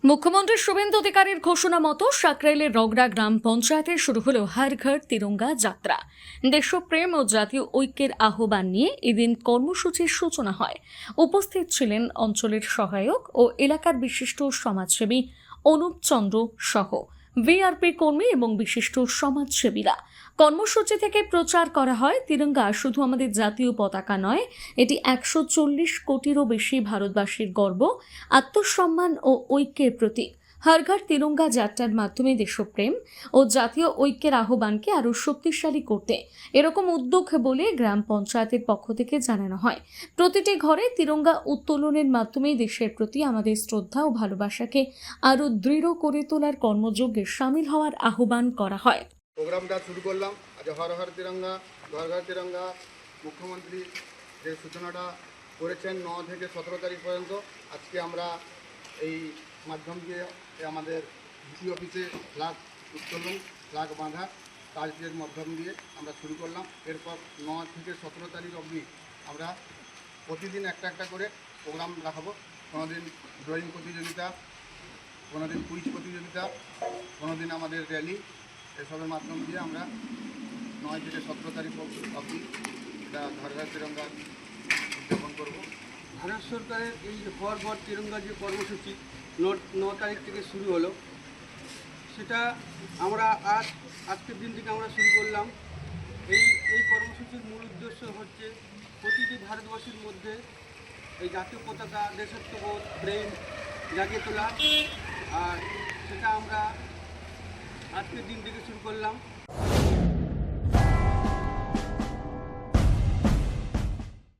মুখ্যমন্ত্রী শুভেন্দু অধিকারীর ঘোষণা মতো সাকরাইলের রগড়া গ্রাম পঞ্চায়েতে শুরু হলো হর ঘর তিরঙ্গা যাত্রা। দেশপ্রেম ও জাতীয় ঐক্যের আহ্বান নিয়ে এদিন কর্মসূচির সূচনা হয়। উপস্থিত ছিলেন অঞ্চলের সহায়ক ও এলাকার বিশিষ্ট সমাজসেবী অনুপ চন্দ্র সহ ভিআরপি কর্মী এবং বিশিষ্ট সমাজসেবীরা। কর্মসূচি থেকে প্রচার করা হয় তিরঙ্গা শুধু আমাদের জাতীয় পতাকা নয়, এটি 140 কোটিরও বেশি ভারতবাসীর গর্ব, আত্মসম্মান ও ঐক্যের প্রতীক। হর ঘর তিরঙ্গা যাত্রার মাধ্যমে দেশপ্রেম ও জাতীয় ঐক্যের আহ্বানকে আরও শক্তিশালী করতে এরকম উদ্যোগ বলে গ্রাম পঞ্চায়েতের পক্ষ থেকে জানানো হয়। প্রতিটি ঘরে তিরঙ্গা উত্তোলনের মাধ্যমে দেশের প্রতি আমাদের শ্রদ্ধা ও ভালোবাসাকে আরও দৃঢ় করে তোলার কর্মযজ্ঞে সামিল হওয়ার আহ্বান করা হয়। প্রোগ্রামটা শুরু করলাম আজ হর হর তিরঙ্গা ঘর ঘর তিরঙ্গা। মুখ্যমন্ত্রী যে সূচনাটা করেছেন 9 থেকে 17 তারিখ পর্যন্ত, আজকে আমরা এই মাধ্যম দিয়ে আমাদের ডিসি অফিসে ফ্ল্যাগ উত্তোলন ফ্ল্যাগ বাঁধা কাজের মাধ্যম দিয়ে আমরা শুরু করলাম। এরপর 9 থেকে 17 তারিখ অবধি আমরা প্রতিদিন একটা একটা করে প্রোগ্রাম রাখাবো। কোনো দিন ড্রয়িং প্রতিযোগিতা, কোনো দিন কুইজ প্রতিযোগিতা, কোনো দিন আমাদের র্যালি, এসবের মাধ্যম দিয়ে আমরা 9 থেকে 17 তারিখ অবধি এটা ঘর ঘর তিরঙ্গা উদযাপন করব। ভারত সরকারের এই হর ঘর তিরঙ্গা যে কর্মসূচি 9 তারিখ থেকে শুরু হলো, সেটা আমরা আজকের দিন থেকে আমরা শুরু করলাম। এই কর্মসূচির মূল উদ্দেশ্য হচ্ছে প্রতিটি ভারতবাসীর মধ্যে এই জাতীয় পতাকা, দেশত্ববোধ, প্রেম জাগিয়ে তোলা। আর সেটা আমরা আজকের দিন থেকে শুরু করলাম।